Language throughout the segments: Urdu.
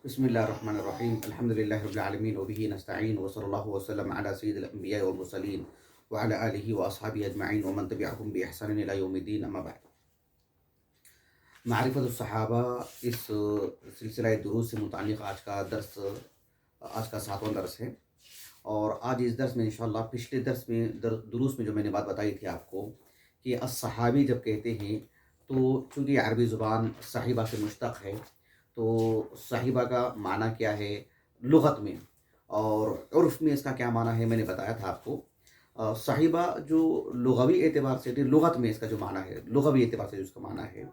بسم اللہ الرحمن الرحیم الحمد للہ رب العالمین وبہ نستعین وصلی اللہ وسلم علی سید الانبیاء والمرسلین وعلی آلہ واصحابہ اجمعین ومن تبعہم بإحسان الی یوم الدین اما بعد۔ معرفت الصحابہ اس سلسلہ دروس سے متعلق آج کا 7واں درس ہے، اور آج اس درس میں انشاءاللہ پچھلے دروس میں جو میں نے بات بتائی تھی آپ کو کہ الصحابی جب کہتے ہیں تو چونکہ یہ عربی زبان صاحبہ سے مشتق ہے، تو صاحبہ کا معنی کیا ہے لغت میں اور عرف میں اس کا کیا معنی ہے میں نے بتایا تھا آپ کو۔ صاحبہ جو لغوی اعتبار سے لغت میں اس کا جو معنی ہے، لغوی اعتبار سے جو اس کا معنی ہے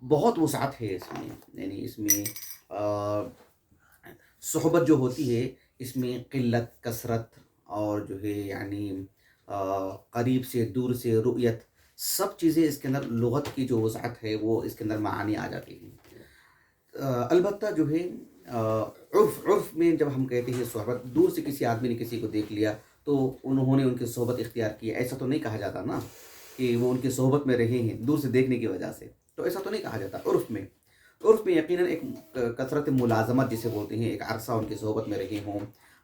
بہت وسعت ہے اس میں، یعنی اس میں صحبت جو ہوتی ہے اس میں قلت، کثرت اور جو ہے یعنی قریب سے دور سے رؤیت، سب چیزیں اس کے اندر لغت کی جو وسعت ہے وہ اس کے اندر معانی آ جاتی ہیں۔ البتہ جو ہے عرف میں جب ہم کہتے ہیں صحبت، دور سے کسی آدمی نے کسی کو دیکھ لیا تو انہوں نے ان کی صحبت اختیار کی، ایسا تو نہیں کہا جاتا نا کہ وہ ان کی صحبت میں رہے ہیں دور سے دیکھنے کی وجہ سے، تو ایسا تو نہیں کہا جاتا۔ عرف میں یقیناً ایک کثرت ملازمت جسے بولتے ہیں، ایک عرصہ ان کی صحبت میں رہے ہوں،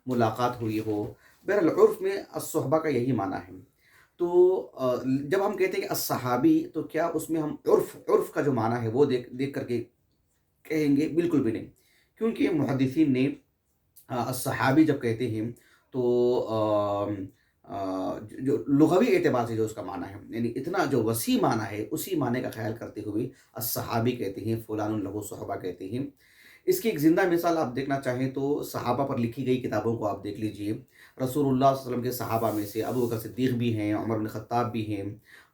ملاقات ہوئی ہو، بہرحال عرف میں الصحبہ کا یہی معنی ہے۔ تو جب ہم کہتے ہیں کہ الصحابی، تو کیا اس میں ہم عرف کا جو معنی ہے وہ دیکھ کر کے کہیں گے؟ بالکل بھی نہیں، کیونکہ محدثین نے الصحابی جب کہتے ہیں تو جو لغوی اعتبار سے جو اس کا معنی ہے، یعنی اتنا جو وسیع معنی ہے اسی معنی کا خیال کرتے ہوئے الصحابی کہتے ہیں، فلان لہو صحبہ کہتے ہیں۔ اس کی ایک زندہ مثال آپ دیکھنا چاہیں تو صحابہ پر لکھی گئی کتابوں کو آپ دیکھ لیجئے۔ رسول اللہ صلی اللہ علیہ وسلم کے صحابہ میں سے ابو بکر صدیق بھی ہیں، عمر بن خطاب بھی ہیں،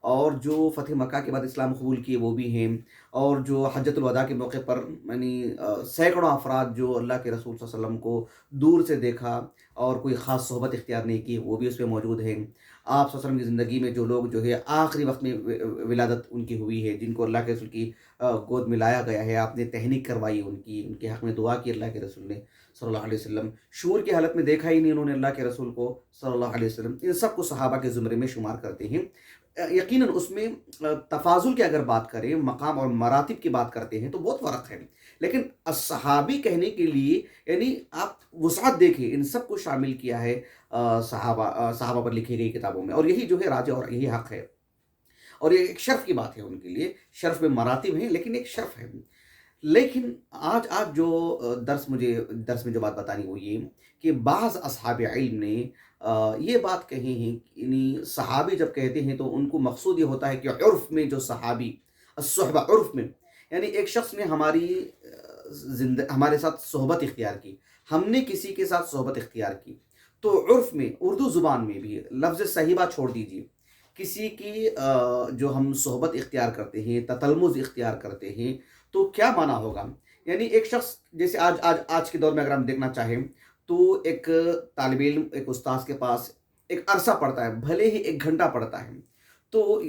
اور جو فتح مکہ کے بعد اسلام قبول کیے وہ بھی ہیں، اور جو حجۃ الوداع کے موقع پر یعنی سینکڑوں افراد جو اللہ کے رسول صلی اللہ علیہ وسلم کو دور سے دیکھا اور کوئی خاص صحبت اختیار نہیں کی، وہ بھی اس پہ موجود ہیں۔ آپ صلی اللہ علیہ وسلم کی زندگی میں جو لوگ جو ہے آخری وقت میں ولادت ان کی ہوئی ہے، جن کو اللہ کے رسول کی گود میں لایا گیا ہے، آپ نے تہنیک کروائی ان کے حق میں دعا کی اللہ کے رسول نے صلی اللہ علیہ وسلم، شعور کی حالت میں دیکھا ہی نہیں انہوں نے اللہ کے رسول کو صلی اللہ علیہ وسلم، ان سب کو صحابہ کے زمرے میں شمار کرتے ہیں۔ یقیناً اس میں تفاضل کی اگر بات کریں، مقام اور مراتب کی بات کرتے ہیں تو بہت فرق ہے، لیکن الصحابی کہنے کے لیے یعنی آپ وسعت دیکھیں، ان سب کو شامل کیا ہے صحابہ پر لکھی گئی کتابوں میں، اور یہی جو ہے راجع اور یہی حق ہے، اور یہ ایک شرف کی بات ہے ان کے لیے، شرف میں مراتب ہیں لیکن ایک شرف ہے۔ لیکن آج جو درس میں جو بات بتانی وہ یہ کہ بعض اصحاب علم نے یہ بات کہی ہے، یعنی صحابی جب کہتے ہیں تو ان کو مقصود یہ ہوتا ہے کہ عرف میں جو صحابی، الصحبہ عرف میں یعنی ایک شخص نے ہمارے ساتھ صحبت اختیار کی، ہم نے کسی کے ساتھ صحبت اختیار کی، تو عرف میں اردو زبان میں بھی لفظ صحیبہ چھوڑ دیجیے، کسی کی جو ہم صحبت اختیار کرتے ہیں، تتلمذ اختیار کرتے ہیں، تو کیا معنی ہوگا؟ یعنی ایک شخص جیسے آج کے دور میں اگر ہم دیکھنا چاہیں تو ایک طالب علم ایک استاذ کے پاس ایک عرصہ پڑھتا ہے، بھلے ہی 1 گھنٹہ پڑھتا ہے، تو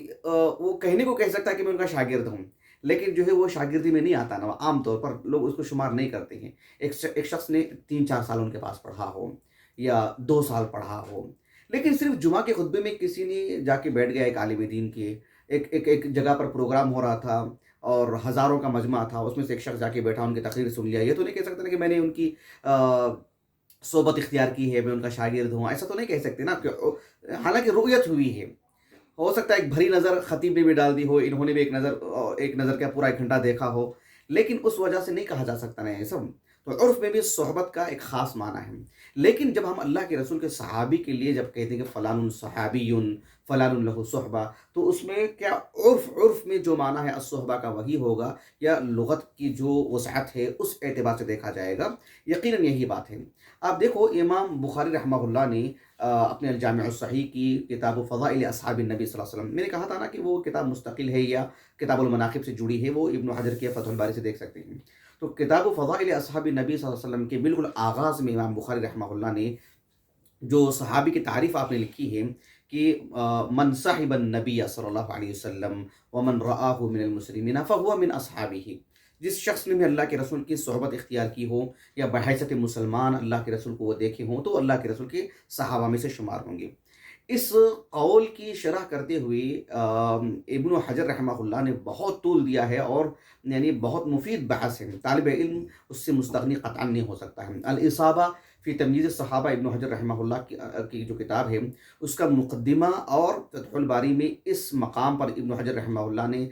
وہ کہنے کو کہہ سکتا ہے کہ میں ان کا شاگرد ہوں، لیکن جو ہے وہ شاگردی میں نہیں آتا نا، عام طور پر لوگ اس کو شمار نہیں کرتے ہیں۔ ایک شخص نے 3-4 سال ان کے پاس پڑھا ہو یا 2 سال پڑھا ہو، لیکن صرف جمعہ کے خطبے میں کسی نے جا کے بیٹھ گیا، ایک عالم دین کے ایک جگہ پر پروگرام ہو رہا تھا اور ہزاروں کا مجمع تھا، اس میں سے ایک شخص جا کے بیٹھا، ان کی تقریر سن لیا، یہ تو نہیں کہہ سکتا نا کہ میں نے ان کی صحبت اختیار کی ہے، میں ان کا شاگرد ہوں، ایسا تو نہیں کہہ سکتے نا، حالانکہ رؤیت ہوئی ہے، ہو سکتا ہے ایک بھری نظر خطیب نے بھی ڈال دی ہو، انہوں نے بھی ایک نظر کیا پورا 1 گھنٹہ دیکھا ہو، لیکن اس وجہ سے نہیں کہا جا سکتا نا یہ سب۔ تو عرف میں بھی صحبت کا ایک خاص معنی ہے، لیکن جب ہم اللہ کے رسول کے صحابی کے لیے جب کہتے ہیں کہ فلان صحابی فلان لہو صحبہ، تو اس میں کیا عرف میں جو معنی ہے الصحبہ کا وہی ہوگا، یا لغت کی جو وسعت ہے اس اعتبار سے دیکھا جائے گا؟ یقیناً یہی بات ہے۔ آپ دیکھو امام بخاری رحمہ اللہ نے اپنے الجامع الصحیح کی کتاب فضائل اصحاب النبی صلی اللہ علیہ وسلم، میں نے کہا تھا نا کہ وہ کتاب مستقل ہے یا کتاب المناقب سے جڑی ہے، وہ ابن حجر کی فتح الباری سے دیکھ سکتے ہیں۔ تو کتاب فضائل اصحاب النبی صلی اللہ علیہ وسلم کے بالکل آغاز میں امام بخاری رحمہ اللہ نے جو صحابی کی تعریف آپ نے لکھی ہے کہ من صاحب النبی صلی اللہ علیہ وسلم ومن رآہ من المسلمین فہو من اصحابہ، جس شخص نے بھی اللہ کے رسول کی صحبت اختیار کی ہو یا بحیثیت مسلمان اللہ کے رسول کو وہ دیکھے ہوں تو اللہ کے رسول کے صحابہ میں سے شمار ہوں گے۔ اس قول کی شرح کرتے ہوئے ابن حجر رحمہ اللہ نے بہت طول دیا ہے، اور یعنی بہت مفید بحث ہے، طالب علم اس سے مستغنی قطعا نہیں ہو سکتا ہے۔ الاصابہ فی تمییز الصحابہ ابن حجر رحمہ اللہ کی جو کتاب ہے، اس کا مقدمہ اور فتح الباری میں اس مقام پر ابن حجر رحمہ اللہ نے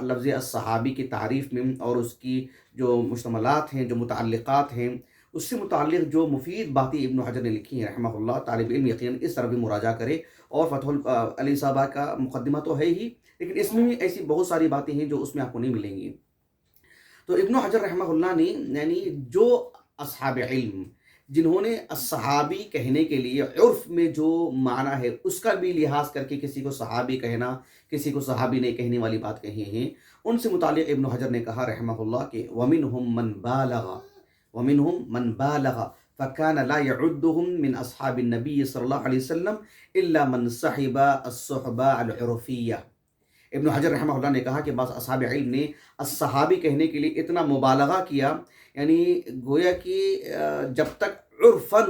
لفظ الصحابی کی تعریف میں اور اس کی جو مشتملات ہیں، جو متعلقات ہیں، اس سے متعلق جو مفید باتیں ابن حجر نے لکھی ہیں رحمہ اللہ، طالب علم یقیناً اس طرح بھی مراجعہ کرے۔ اور فتح الاصابہ کا مقدمہ تو ہے ہی، لیکن اس میں بھی ایسی بہت ساری باتیں ہیں جو اس میں آپ کو نہیں ملیں گی۔ تو ابن حجر رحمہ اللہ نے یعنی جو اصحاب علم جنہوں نے الصحابی کہنے کے لیے عرف میں جو معنی ہے اس کا بھی لحاظ کر کے کسی کو صحابی کہنا، کسی کو صحابی نہیں کہنے والی بات کہی ہیں، ان سے متعلق ابن حجر نے کہا رحمہ اللہ کہ وَمِنْهُمْ مَنْ بَالَغَ وَمِنْهُمْ مَنْ بَالَغَ فَكَانَ لَا يَعُدُّهُمْ مِنْ أَصْحَابِ النَّبِيِّ صلی اللہ علیہ وسلم إِلَّا مَنْ صَحِبَ الصُّحْبَةَ الْعُرْفِيَّةَ۔ ابن حجر رحمہ اللہ نے کہا کہ بعض اصحاب علم نے الصحابی کہنے کے لیے اتنا مبالغہ کیا، یعنی گویا کہ جب تک عرفاً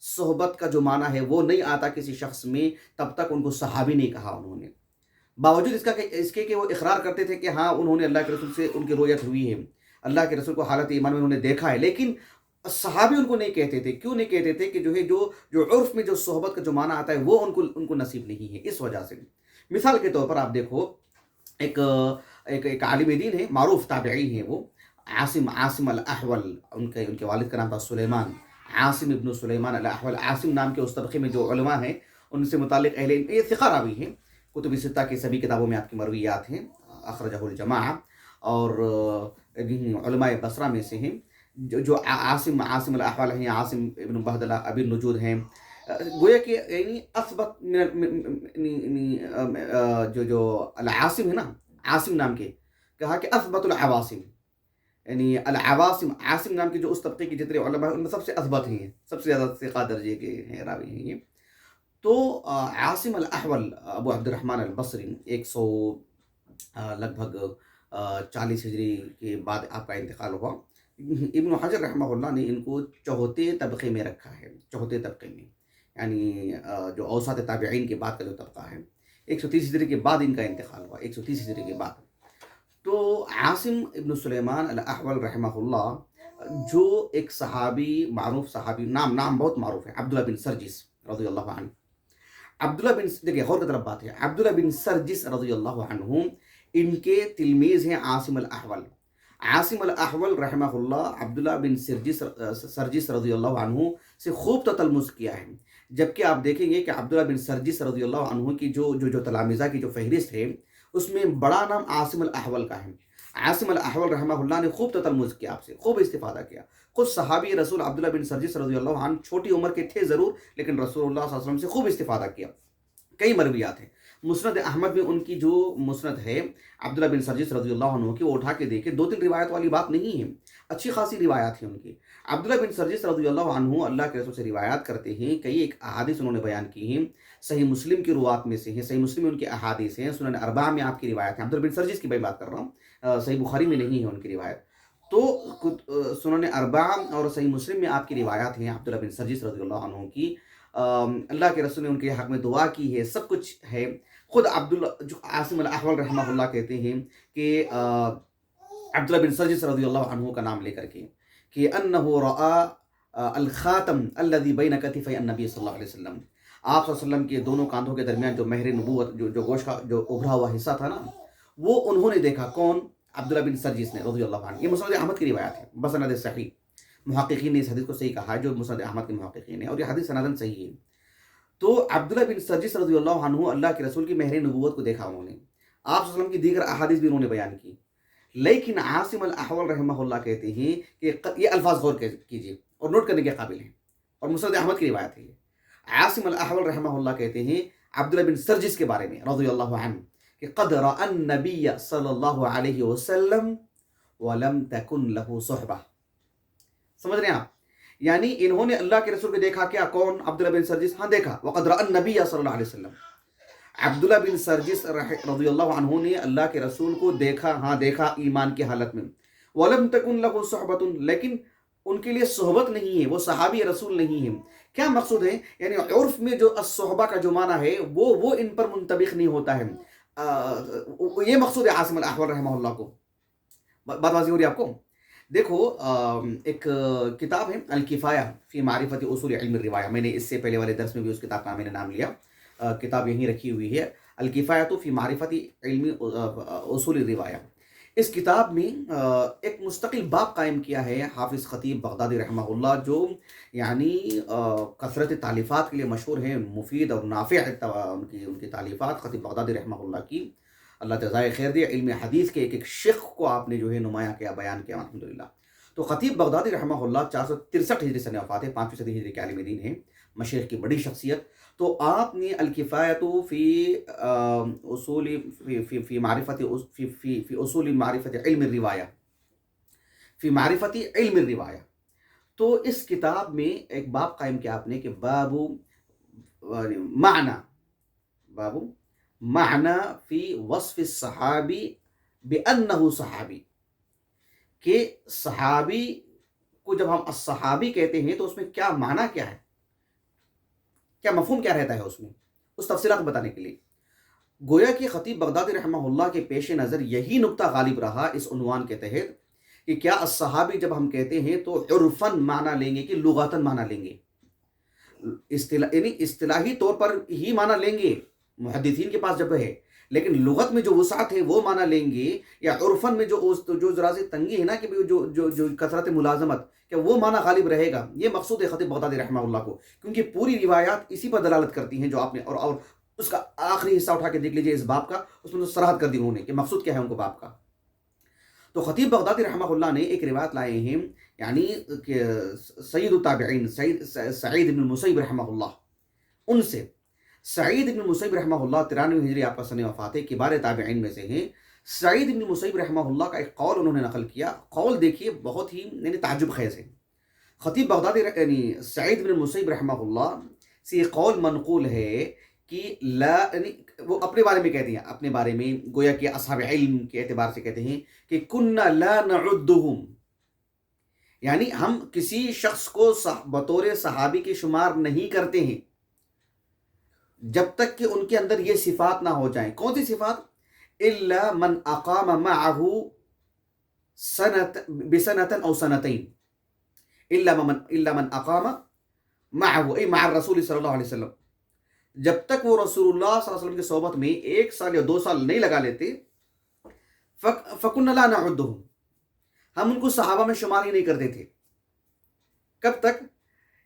صحبت کا جو معنی ہے وہ نہیں آتا کسی شخص میں، تب تک ان کو صحابی نہیں کہا انہوں نے، باوجود اس کے کہ وہ اقرار کرتے تھے کہ ہاں انہوں نے اللہ کے رسول سے ان کی رؤیت ہوئی ہے، اللہ کے رسول کو حالت ایمان میں انہوں نے دیکھا ہے، لیکن صحابی ان کو نہیں کہتے تھے۔ کیوں نہیں کہتے تھے؟ کہ جو ہے جو عرف میں جو صحبت کا جو معنی آتا ہے وہ ان کو نصیب نہیں ہے، اس وجہ سے۔ مثال کے طور پر آپ دیکھو، ایک عالم دین ہے، معروف تابعی ہیں، وہ عاصم الاحول، ان کے والد کا نام تھا سلیمان، عاصم ابن سلیمان الاحول۔ عاصم نام کے اس طبقے میں جو علماء ہیں ان سے متعلق اہل علم، یہ ثقہ راوی ہیں، کتب ستہ کی سبھی کتابوں میں آپ کی مرویات ہیں، اخرجہ الجماعہ، اور علماء بصرہ میں سے ہیں۔ جو عاصم الاحول ہیں، عاصم ابن بہدلہ ابی النجود ہیں، گویا کہ یعنی اثبت جو العاصم ہے نا، عاصم نام کے، کہا کہ اثبت العواصم، یعنی العواصم، عاصم نام کے جو اس طبقے کے جتنے علماء ہیں ان میں سب سے اثبت ہیں، سب سے زیادہ ثقہ درجے کے ہیں، راوی ہیں یہ۔ تو عاصم الاحول ابو عبد الرحمن البصری 100 لگ بھگ 40 ہجری کے بعد آپ کا انتقال ہوا۔ ابن حجر رحمہ اللہ نے ان کو چوتھے طبقے میں رکھا ہے، چوتھے طبقے میں، یعنی جو اوساط تابعین کے بعد کا جو طبقہ ہے، 130 ہجری کے بعد ان کا انتقال ہوا، 130 ہجری کے بعد۔ تو عاصم ابن سلیمان الاحول رحمہ اللہ جو ایک صحابی، معروف صحابی، نام بہت معروف ہے، عبداللہ بن سرجس رضی اللہ عنہ۔ عبداللہ بن، دیکھیں غور کی طرف بات ہے، عبداللہ بن سرجس رضی اللہ عنہ ان کے تلمیذ ہیں عاصم الاحول۔ عاصم الاحول رحمہ اللہ عبداللہ بن سرجس رضی اللہ عنہ سے خوب تتلمذ کیا ہے، جبکہ آپ دیکھیں گے کہ عبداللہ بن سرجس رضی اللہ عنہ کی جو تلامذہ کی جو فہرست ہے اس میں بڑا نام عاصم الاحول کا ہے۔ عاصم الاحول رحمہ اللہ نے خوب تتلمذ کیا، آپ سے خوب استفادہ کیا۔ خود صحابی رسول عبداللہ بن سرجس رضی اللہ عنہ چھوٹی عمر کے تھے ضرور، لیکن رسول اللہ صلی اللہ علیہ وسلم سے خوب استفادہ کیا۔ کئی مرویات ہیں، مسند احمد میں ان کی جو مسند ہے عبداللہ بن سرجس رضی اللہ عنہ کی، وہ اٹھا کے دیکھیں، 2-3 روایت والی بات نہیں ہے، اچھی خاصی روایات ہیں ان کی۔ عبداللہ بن سرجس رضی اللہ عنہ اللہ کے رسول سے روایات کرتے ہیں، کئی ایک احادیث انہوں نے بیان کی ہیں، صحیح مسلم کی روات میں سے ہیں، صحیح مسلم میں ان کے احادیث ہیں، سنن اربعہ میں آپ کی روایت ہے، عبداللہ بن سرجس کی بات کر رہا ہوں، صحیح بخاری میں نہیں ہے ان کی روایت۔ تو سنن اربعہ اور صحیح مسلم میں آپ کی روایات ہیں عبداللہ بن سرجس رضی اللہ عنہ کی، اللہ کے رسول نے ان کے حق میں دعا کی ہے، سب کچھ ہے۔ خود عبداللہ جو عاصم الاحول رحمہ اللہ کہتے ہیں کہ عبداللہ بن سرجس رضی اللہ عنہ کا نام لے کر کے کہ انہ رأى الخاتم الذي بین کتفی النبی صلی اللہ علیہ وسلم، آپ صلی اللہ علیہ وسلم کے دونوں کاندھوں کے درمیان جو مہر نبوت، جو گوشت کا جو ابھرا ہوا حصہ تھا نا، وہ انہوں نے دیکھا۔ کون؟ عبداللہ بن سرجس نے رضی اللہ عنہ۔ یہ مسند احمد کی روایت ہے بسند صحیح، محققین نے اس حدیث کو صحیح کہا ہے، جو مسند احمد کے محققین ہیں، اور یہ حدیث سندن صحیح ہے۔ تو عبداللہ بن سرجس رضی اللہ عنہ اللہ کے رسول کی مہر نبوت کو دیکھا انہوں نے، آپ صلی اللہ علیہ وسلم کی دیگر احادیث بھی انہوں نے بیان کی، لیکن عاصم الاحول رحمہ اللہ کہتے ہیں کہ یہ الفاظ غور کیجیے اور نوٹ کرنے کے قابل ہیں، اور مسند احمد کی روایت ہے یہ۔ عاصم الاحول رحمہ اللہ کہتے ہیں عبداللہ بن سرجس کے بارے میں رضی اللہ عنہ کہ قد رأى النبی صلی اللہ علیہ وسلم ولم تکن له صحبہ۔ سمجھ رہے ہیں آپ؟ یعنی انہوں نے اللہ کے رسول کو دیکھا، کیا؟ کون؟ عبداللہ بن سرجس، ہاں دیکھا، وقد رأى النبی صلی اللہ علیہ وسلم، عبداللہ بن سرجس رضی اللہ عنہ نے اللہ کے رسول کو دیکھا، ہاں دیکھا ایمان کی حالت میں، ولم تکن له صحبۃ، لیکن ان کے لیے صحبت نہیں ہے، وہ صحابی رسول نہیں ہیں۔ کیا مقصود ہے؟ یعنی عرف میں جو الصحبہ کا جو معنی ہے وہ ان پر منطبق نہیں ہوتا ہے۔ یہ مقصود ہے عاصم الاحول رحمہ اللہ کو۔ بات واضح ہو رہی ہے آپ کو؟ دیکھو ایک کتاب ہے الکفایہ فی معرفت اصول علم الروایہ، میں نے اس سے پہلے والے درس میں بھی اس کتاب کا میں نے نام لیا، کتاب یہیں رکھی ہوئی ہے، الکفایہ فی معرفت علم اصول الروایہ۔ اس کتاب میں ایک مستقل باب قائم کیا ہے حافظ خطیب بغدادی رحمہ اللہ، جو یعنی کثرت تالیفات کے لیے مشہور ہیں، مفید اور نافع ان کی تالیفات خطیب بغدادی رحمہ اللہ کی، اللہ جزائے خیر دے۔ علم حدیث کے ایک ایک شق کو آپ نے جو ہے نمایاں کیا، بیان کیا الحمدللہ۔ تو خطیب بغدادی رحمہ اللہ 463 ہجری سن وفات ہے، 5ویں صدی ہجری کے عالم دین ہیں، مشائخ کی بڑی شخصیت۔ تو آپ نے الکفایۃ فی اصول فی معرفت فی اصول معرفت علم الروایہ، فی معرفت علم الروایہ، تو اس کتاب میں ایک باب قائم کیا آپ نے کہ باب معنی فی وصف الصحابی بأنہ صحابی، کہ صحابی کو جب ہم الصحابی کہتے ہیں تو اس میں کیا معنی کیا ہے، کیا مفہوم کیا رہتا ہے اس میں، اس تفصیلات کو بتانے کے لیے گویا کہ خطیب بغدادی رحمہ اللہ کے پیش نظر یہی نقطہ غالب رہا اس عنوان کے تحت کہ کیا الصحابی جب ہم کہتے ہیں تو عرفاً معنی لیں گے کہ لغتاً معنی لیں گے، یعنی اصطلاحی طور پر ہی معنی لیں گے محدثین کے پاس جب ہے، لیکن لغت میں جو وسعت ہے وہ معنی لیں گے، یا عرفاً میں جو ذرا سی تنگی ہے نا کہ جو کثرت ملازمت، کہ وہ معنی غالب رہے گا۔ یہ مقصود ہے خطیب بغدادی رحمہ اللہ کو، کیونکہ پوری روایات اسی پر دلالت کرتی ہیں جو آپ نے، اور اس کا آخری حصہ اٹھا کے دیکھ لیجئے اس باب کا، اس میں صراحت کر دی انہوں نے کہ مقصود کیا ہے ان کو باب کا۔ تو خطیب بغدادی رحمہ اللہ نے ایک روایت لائے ہیں، یعنی کہ سید التابعین سعید بن المسیب رحمہ اللہ، ان سے سعید بن المسیب رحمہ اللہ 93 ہجری آپ کا سن وفات ہے، کبار تابعین میں سے ہیں۔ سعید بن المسیب رحمہ اللہ کا ایک قول انہوں نے نقل کیا، قول دیکھیے بہت ہی یعنی تعجب خیز ہے۔ خطیب بغدادی یعنی سعید بن المسیب رحمہ اللہ سے یہ قول منقول ہے کہ لا، یعنی وہ اپنے بارے میں کہتے ہیں، اپنے بارے میں گویا کہ اصحاب علم کے اعتبار سے کہتے ہیں کہ کننا لا نعدهم، یعنی ہم کسی شخص کو بطور صحابی کے شمار نہیں کرتے ہیں جب تک کہ ان کے اندر یہ صفات نہ ہو جائیں۔ کون سی صفات؟ الا من اقام معه بسنة او سنتين، الا من اقام معه اي مع الرسول صلی اللہ علیہ وسلم، جب تک وہ رسول اللہ صلی اللہ علیہ وسلم کی صحبت میں 1 سال یا 2 سال نہیں لگا لیتے، فَكُنَّ لَا نَعُدُّهُمْ، ہم ان کو صحابہ میں شمار ہی نہیں کرتے تھے۔ کب تک؟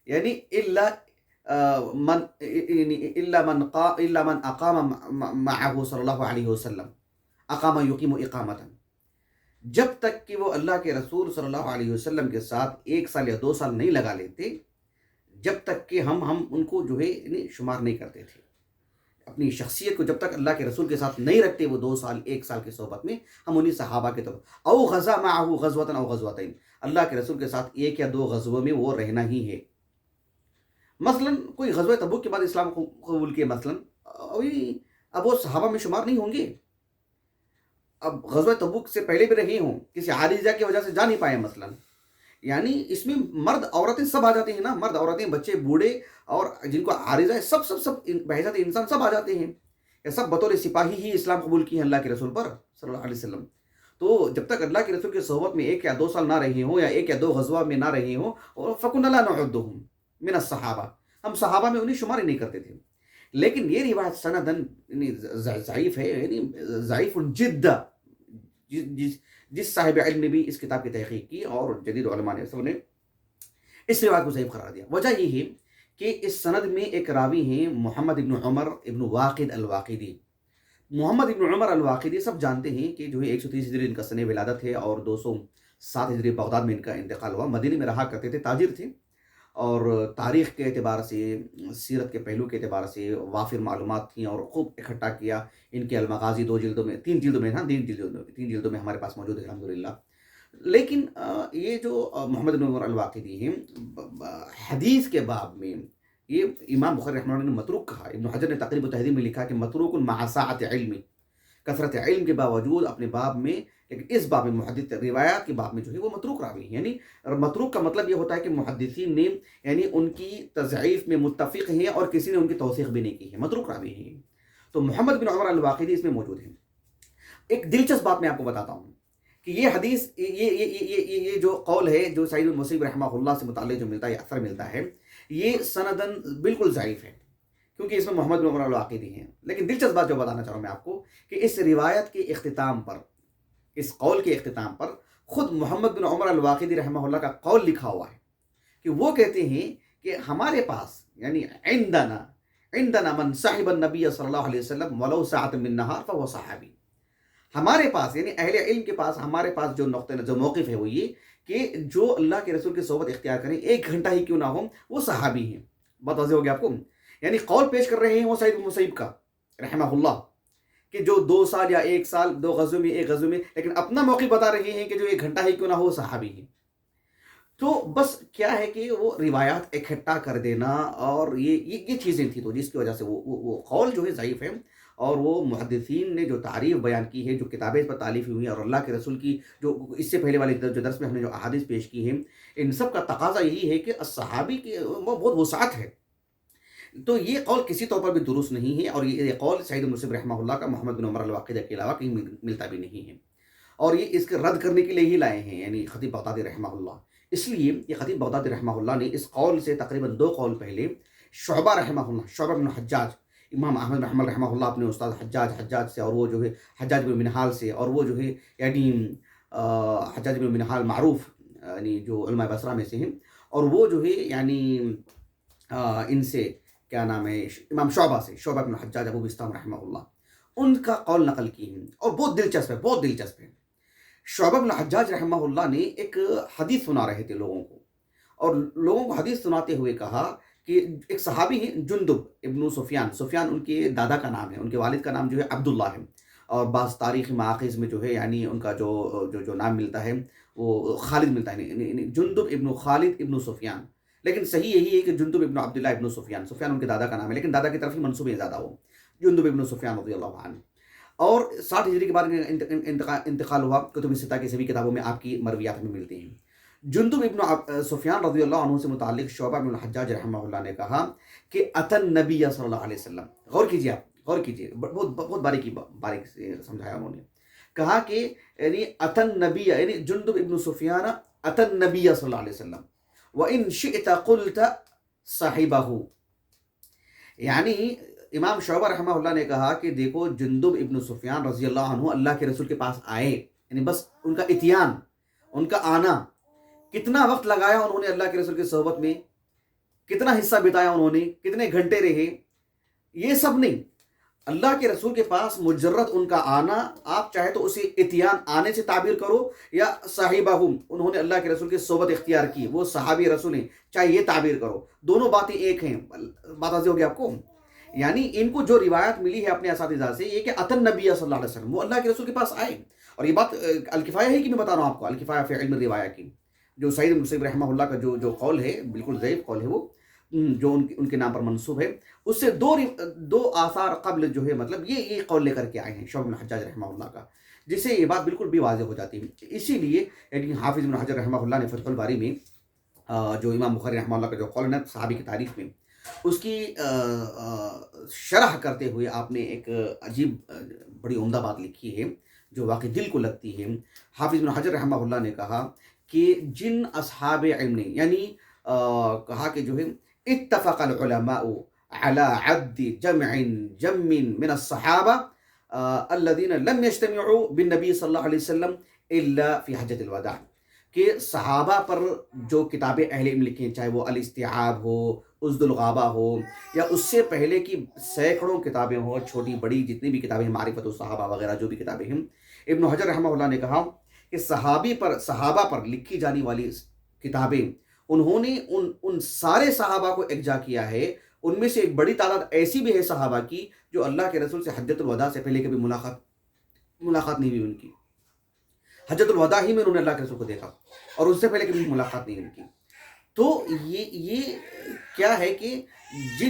یعنی الا من اقام معه صلی اللہ علیہ وسلم، اقام یقیم اقامتا، جب تک کہ وہ اللہ کے رسول صلی اللہ علیہ وسلم کے ساتھ 1 سال یا 2 سال نہیں لگا لیتے، جب تک کہ ہم ان کو جو ہے شمار نہیں کرتے تھے، اپنی شخصیت کو جب تک اللہ کے رسول کے ساتھ نہیں رکھتے وہ 2 سال 1 سال کی صحبت میں، ہم انہیں صحابہ کے طور او غزا معه غزوة او غزوتين، اللہ کے رسول کے ساتھ 1 یا 2 غزووں میں وہ رہنا ہی ہے۔ مثلا کوئی غزوہ تبوک کے بعد اسلام کو قبول کیے، مثلا اب وہ صحابہ میں شمار نہیں ہوں گے، اب غزوہ تبوک سے پہلے بھی رہے ہوں، کسی عارضہ کی وجہ سے جا نہیں پائے مثلا، یعنی اس میں مرد عورتیں سب آ جاتے ہیں نا، مرد عورتیں بچے بوڑھے اور جن کو عارضہ ہے سب بحیثیت انسان سب آ جاتے ہیں، یا سب بطور سپاہی ہی اسلام قبول کیے ہیں اللہ کے رسول پر صلی اللہ علیہ وسلم۔ تو جب تک اللہ کے رسول کی صحبت میں 1 یا 2 سال نہ رہے ہوں، یا 1 یا 2 غزوہ میں نہ رہے ہوں، فَكُنَّ لَا نَعُدُّهُمْ مِنَ الصَّحَابَہ، ہم صحابہ میں انہیں شمار ہی نہیں کرتے تھے۔ لیکن یہ روایت سندن ضعیف ہے، یعنی ضعیف جدا، جس صاحب علم نے بھی اس کتاب کی تحقیق کی اور جدید علماء نے سب نے اس روایت کو ضعیف قرار دیا۔ وجہ یہ ہے کہ اس سند میں ایک راوی ہیں محمد ابن عمر ابن واقد الواقدی۔ محمد ابن عمر الواقدی سب جانتے ہیں کہ جو ہے 130 ہجری ان کا سن ولادت ہے اور 207 ہجری بغداد میں ان کا انتقال ہوا۔ مدینے میں رہا کرتے تھے، تاجر تھے، اور تاریخ کے اعتبار سے، سیرت کے پہلو کے اعتبار سے وافر معلومات تھیں اور خوب اکٹھا کیا۔ ان کے المغازی 2 جلدوں میں، 3 جلدوں میں، 3 جلدوں میں ہمارے پاس موجود ہے الحمدللہ۔ لیکن یہ جو محمد بن عمر الواقدی ہیں، حدیث کے باب میں یہ امام بخاری رحمہ اللہ نے متروک کہا۔ ابن حجر نے تقریب التہذیب میں لکھا کہ متروک مع سعۃ علم، کثرت علم کے باوجود اپنے باب میں، لیکن اس باب میں محدث روایات کے باب میں جو ہے وہ متروک راوی ہیں. یعنی متروک کا مطلب یہ ہوتا ہے کہ محدثین نے یعنی ان کی تضعیف میں متفق ہیں اور کسی نے ان کی توثیق بھی نہیں کی ہے، متروک راوی ہیں. تو محمد بن عمر الواقدی اس میں موجود ہیں. ایک دلچسپ بات میں آپ کو بتاتا ہوں کہ یہ حدیث یہ جو قول ہے جو سعید المسیب رحمہ اللہ سے متعلق جو ملتا ہے، اثر ملتا ہے، یہ سندن بالکل ضعیف ہے کیونکہ اس میں محمد بن عمر الواقدی ہیں. لیکن دلچسپ بات جو بتانا چاہ رہا ہوں میں آپ کو کہ اس روایت کے اختتام پر، اس قول کے اختتام پر خود محمد بن عمر الواقدی رحمہ اللہ کا قول لکھا ہوا ہے کہ وہ کہتے ہیں کہ ہمارے پاس یعنی عندنا من صاحب النبی صلی اللہ علیہ وسلم ولو ساعۃ من نہار فهو صحابی. ہمارے پاس یعنی اہل علم کے پاس ہمارے پاس جو جو موقف ہے وہ یہ کہ جو اللہ کے رسول کی صحبت اختیار کریں 1 گھنٹہ ہی کیوں نہ ہو وہ صحابی ہیں. بات واضح ہو گیا آپ کو. یعنی قول پیش کر رہے ہیں وہ سعید المسیب کا رحمہ اللہ کہ جو 2 سال یا 1 سال 2 غزوے میں 1 غزوے میں، لیکن اپنا موقف بتا رہے ہیں کہ جو 1 گھنٹہ ہی کیوں نہ ہو صحابی ہیں. تو بس کیا ہے کہ وہ روایات اکٹھا کر دینا اور یہ چیزیں تھیں تو جس کی وجہ سے وہ قول جو ہے ضعیف ہے. اور وہ محدثین نے جو تعریف بیان کی ہے، جو کتابیں اس پر تالیف ہوئی ہیں اور اللہ کے رسول کی جو اس سے پہلے والے جو درس میں ہم نے جو احادیث پیش کی ہیں، ان سب کا تقاضا یہی ہے کہ صحابی کی بہت وسعت ہے. تو یہ قول کسی طور پر بھی درست نہیں ہے اور یہ قول سعید المسیب رحمہ اللہ کا محمد بن عمر الواقدی کے علاوہ کہیں ملتا بھی نہیں ہے. اور یہ اس کے رد کرنے کے لیے ہی لائے ہیں یعنی خطیب بغدادی رحمہ اللہ. اس لیے یہ خطیب بغدادی رحمہ اللہ نے اس قول سے تقریباً 2 قول پہلے شعبہ رحمہ اللہ، شعبہ بن حجاج، امام احمد بن حنبل رحمہ اللہ اپنے استاد حجاج سے، اور وہ جو ہے حجاج بن منہال سے، اور وہ جو ہے یعنی حجاج بن منہال معروف یعنی جو علماء بصرہ میں سے ہیں، اور وہ جو ہے یعنی ان سے کیا نام ہے امام شعبہ بن حجاج ابو بسطام رحمہ اللہ، ان کا قول نقل کی ہیں اور بہت دلچسپ ہے. شعبہ بن حجاج رحمہ اللہ نے ایک حدیث سنا رہے تھے لوگوں کو، اور لوگوں کو حدیث سناتے ہوئے کہا کہ ایک صحابی ہیں جندب ابن سفیان ان کے دادا کا نام ہے، ان کے والد کا نام جو ہے عبداللہ ہے، اور بعض تاریخ مآخذ میں جو ہے یعنی ان کا جو نام ملتا ہے وہ خالد ملتا ہے، یعنی جندب ابن خالد ابن سفیان. لیکن صحیح یہی ہے کہ جندب ابن عبداللہ ابن سفیان ان کے دادا کا نام ہے، لیکن دادا کی طرف ہی منسوب ہے زیادہ وہ جندب ابن سفیان رضی اللہ عنہ. اور 60 ہجری کے بعد انتقال ہوا. کتب ستہ کی سبھی کتابوں میں آپ کی مرویات میں ملتی ہیں. جندب ابن سفیان رضی اللہ عنہ سے متعلق شعبہ بن الحجاج رحمہ اللہ نے کہا کہ اتن نبی صلی اللہ علیہ وسلم. غور کیجیے بہت باریک سے سمجھایا انہوں نے. کہا کہ یعنی اتن نبی یعنی جندب ابن سفیان اتن نبی صلی اللہ علیہ وسلم وَإِن شِئْتَ قُلْتَ صَحِبَهُ. یعنی امام شعبہ رحمہ اللہ نے کہا کہ دیکھو جندب ابن سفیان رضی اللہ عنہ اللہ کے رسول کے پاس آئے، یعنی بس ان کا اتیان، ان کا آنا، کتنا وقت لگایا انہوں نے اللہ کے رسول کی صحبت میں، کتنا حصہ بتایا انہوں نے، کتنے گھنٹے رہے، یہ سب نہیں. اللہ کے رسول کے پاس مجرد ان کا آنا، آپ چاہے تو اسے اتیان آنے سے تعبیر کرو یا صاحبہم انہوں نے اللہ کے رسول کی صحبت اختیار کی، وہ صحابی رسول ہیں، چاہے یہ تعبیر کرو، دونوں باتیں ایک ہیں. بات واضح ہو گیا آپ کو. یعنی ان کو جو روایت ملی ہے اپنے اساتذہ سے یہ کہ اتن نبی صلی اللہ علیہ وسلم وہ اللہ کے رسول کے پاس آئے. اور یہ بات الکفایہ ہے کہ میں بتا رہا ہوں آپ کو، الکفایہ فی علم الروایہ کی جو سعید المسیب رحمہ اللہ کا جو قول ہے بالکل ضعیف قول ہے، وہ جو ان کے نام پر منسوب ہے، اس سے دو آثار قبل جو ہے مطلب یہ قول لے کر کے آئے ہیں شعبہ بن حجاج رحمہ اللہ کا، جس سے یہ بات بالکل بھی واضح ہو جاتی ہے. اسی لیے یعنی حافظ بن حجر رحمہ اللہ نے فتح الباری میں جو امام بخاری رحمہ اللہ کا جو قول ہے صحابی کی تعریف میں، اس کی شرح کرتے ہوئے آپ نے ایک عجیب بڑی عمدہ بات لکھی ہے جو واقعی دل کو لگتی ہے. حافظ بن حجر رحمہ اللہ نے کہا کہ جن اصحاب علم نے یعنی کہا کہ جو ہے اتفق العلماء على عد جم من الصحابة الذين لم يجتمعوا بالنبي صلی اللہ علیہ وسلم الا في حجۃ الوداع، کہ صحابہ پر جو کتابیں اہل علم لکھی ہیں، چاہے وہ الاستیعاب ہو، اسد الغابہ ہو، یا اس سے پہلے کی سینکڑوں کتابیں ہوں، چھوٹی بڑی جتنی بھی کتابیں ہیں، معرفت الصحابہ وغیرہ جو بھی کتابیں ہیں، ابن حجر رحمہ اللہ نے کہا کہ صحابہ پر لکھی جانے والی کتابیں انہوں نے ان سارے صحابہ کو اکجا کیا ہے. ان میں سے ایک بڑی تعداد ایسی بھی ہے صحابہ کی جو اللہ کے رسول سے حجۃ الوداع سے پہلے کبھی ملاقات نہیں ہوئی ان کی. حجۃ الوداع ہی میں انہوں نے اللہ کے رسول کو دیکھا اور اس سے پہلے کبھی ملاقات نہیں ان کی. تو یہ کیا ہے کہ جو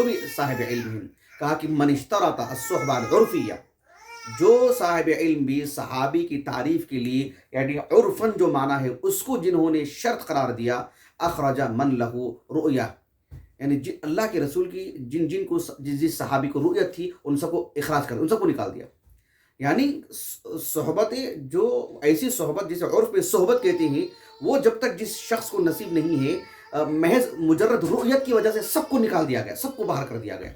بھی صاحب علم ہیں کہا کہ من اشترط الصحبہ العرفیہ، جو صاحب علم بھی صحابی کی تعریف کے لیے یعنی عرفاً جو معنی ہے اس کو جنہوں نے شرط قرار دیا، اخرج من لہو رؤیہ، یعنی اللہ کے رسول کی جن کو جس صحابی کو رؤیت تھی ان سب کو اخراج کر، ان سب کو نکال دیا. یعنی صحبت جو ایسی صحبت جسے عرف میں صحبت کہتے ہیں، وہ جب تک جس شخص کو نصیب نہیں ہے، محض مجرد رؤیت کی وجہ سے سب کو نکال دیا گیا، سب کو باہر کر دیا گیا،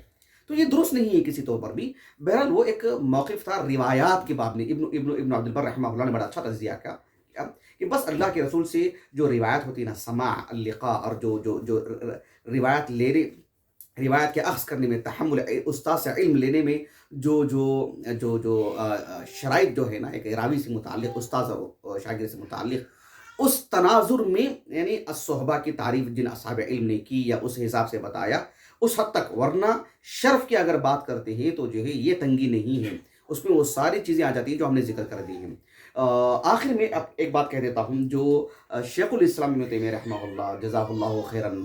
تو یہ درست نہیں ہے کسی طور پر بھی. بہرحال وہ ایک موقف تھا روایات کے باب میں. ابن عبد البر رحمہ اللہ نے بڑا اچھا تجزیہ کیا کہ بس اللہ کے رسول سے جو روایت ہوتی ہے نا، سماع، اللقاء، اور جو روایت لینے، روایت کے اخذ کرنے میں، تحمل، استاد سے علم لینے میں جو شرائط جو ہے نا، ایک راوی سے متعلق، استاد اور شاگرد سے متعلق، اس تناظر میں یعنی الصحبہ کی تعریف جن اصحاب علم نے کی یا اس حساب سے بتایا اس حد تک. ورنہ شرف کی اگر بات کرتے ہیں تو جو ہے یہ تنگی نہیں ہے، اس میں وہ ساری چیزیں آ جاتی ہیں جو ہم نے ذکر کر دی ہیں. آخر میں اب ایک بات کہہ دیتا ہوں، جو شیخ الاسلام ابن تیمیہ رحمہ اللہ جزاہ اللہ خیراً،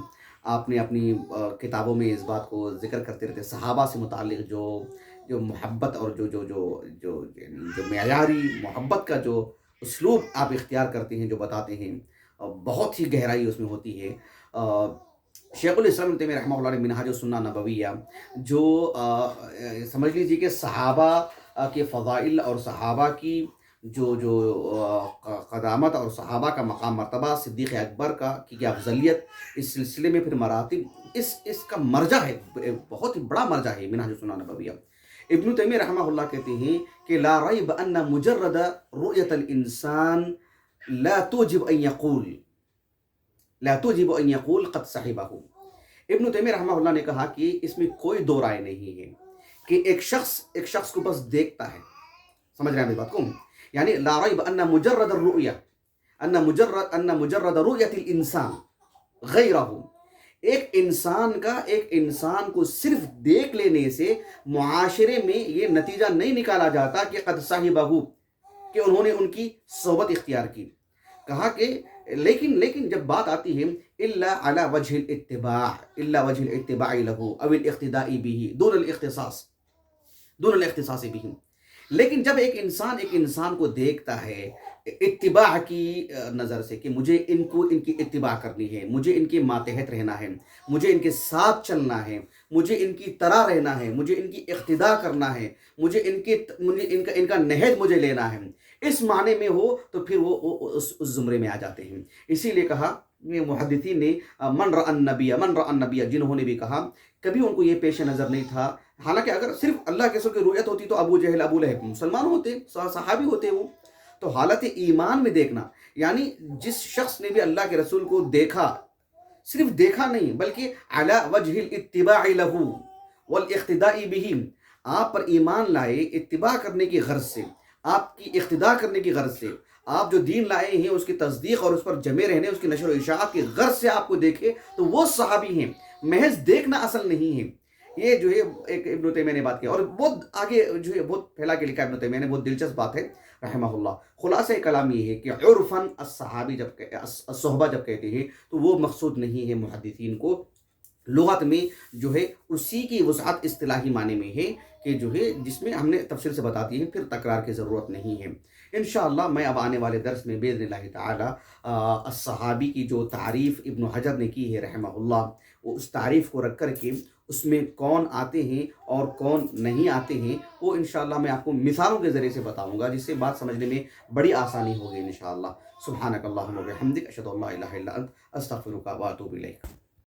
آپ نے اپنی کتابوں میں اس بات کو ذکر کرتے رہتے، صحابہ سے متعلق جو محبت اور جو معیاری محبت کا جو اسلوب آپ اختیار کرتے ہیں، جو بتاتے ہیں، بہت ہی گہرائی اس میں ہوتی ہے. شیخ الاسلام ابن تیمیہ رحمہ اللہ نے منہاج السنہ نبویہ جو سمجھ لیجیے کہ صحابہ کے فضائل اور صحابہ کی جو قدامت اور صحابہ کا مقام مرتبہ، صدیق اکبر کی افضلیت، اس سلسلے میں پھر مراتب، اس کا مرجع ہے، بہت ہی بڑا مرجع ہے منہاج السنہ نبویہ. ابن تیمیہ رحمہ اللہ کہتے ہیں کہ لا ریب ان مجرد رؤیت الانسان لا توجب ان یقول قد صحبہ. ابن تیمیہ رحمہ اللہ نے کہا کہ اس میں کوئی دو رائے نہیں ہے کہ ایک شخص کو بس دیکھتا ہے. سمجھ رہے ہیں میری بات کو؟ یعنی لا ریب ان مجرد الرؤیہ، ان مجرد رؤیت الانسان غیرہ، ایک انسان کو صرف دیکھ لینے سے معاشرے میں یہ نتیجہ نہیں نکالا جاتا کہ قد صحبہ، کہ انہوں نے ان کی صحبت اختیار کی. کہا کہ لیکن جب بات آتی ہے الا علی وجہ الاتباع له او الاقتداء به دون الاختصاص به، لیکن جب ایک انسان کو دیکھتا ہے اتباع کی نظر سے کہ مجھے ان کی اتباع کرنی ہے، مجھے ان کے ماتحت رہنا ہے، مجھے ان کے ساتھ چلنا ہے، مجھے ان کی طرح رہنا ہے، مجھے ان کی اقتداء کرنا ہے، مجھے ان کا نہج مجھے لینا ہے، اس معنی میں ہو تو پھر وہ اس زمرے میں آ جاتے ہیں. اسی لیے کہا محدثین نے من رأى النبی، جنہوں نے بھی کہا کبھی ان کو یہ پیش نظر نہیں تھا، حالانکہ اگر صرف اللہ کے رسول کی رؤیت ہوتی تو ابو جہل، ابو لہب مسلمان ہوتے، صحابی ہوتے وہ. تو حالت ایمان میں دیکھنا، یعنی جس شخص نے بھی اللہ کے رسول کو دیکھا، صرف دیکھا نہیں بلکہ علی وجہ الاتباع له والاقتداء به، آپ پر ایمان لائے اتباع کرنے کی غرض سے، آپ کی اقتداء کرنے کی غرض سے، آپ جو دین لائے ہیں اس کی تصدیق اور اس پر جمے رہنے، اس کی نشر و اشاعت کی غرض سے آپ کو دیکھے تو وہ صحابی ہیں. محض دیکھنا اصل نہیں ہے. یہ جو ہے ایک ابن تیمیہ نے بات کی، اور بہت آگے جو ہے بہت پھیلا کے لکھا ابن تیمیہ نے، بہت دلچسپ بات ہے رحمہ اللہ. خلاصہ کلام یہ ہے کہ عرفاً الصحابی الصحبہ جب کہتے ہیں تو وہ مقصود نہیں ہے محدثین کو لغت میں جو ہے اسی کی وسعت اصطلاحی معنی میں ہے کہ جو ہے جس میں ہم نے تفصیل سے بتا دی ہے، پھر تکرار کی ضرورت نہیں ہے. انشاءاللہ میں اب آنے والے درس میں باذن اللہ تعالی الصحابی کی جو تعریف ابن حجر نے کی ہے رحمہ اللہ، وہ اس تعریف کو رکھ کر کے اس میں کون آتے ہیں اور کون نہیں آتے ہیں وہ انشاءاللہ میں آپ کو مثالوں کے ذریعے سے بتاؤں گا، جس سے بات سمجھنے میں بڑی آسانی ہوگی انشاءاللہ. سبحانک اللہم و بحمدک، اشہد ان لا الہ الا انت، استغفرک و اتوب الیک.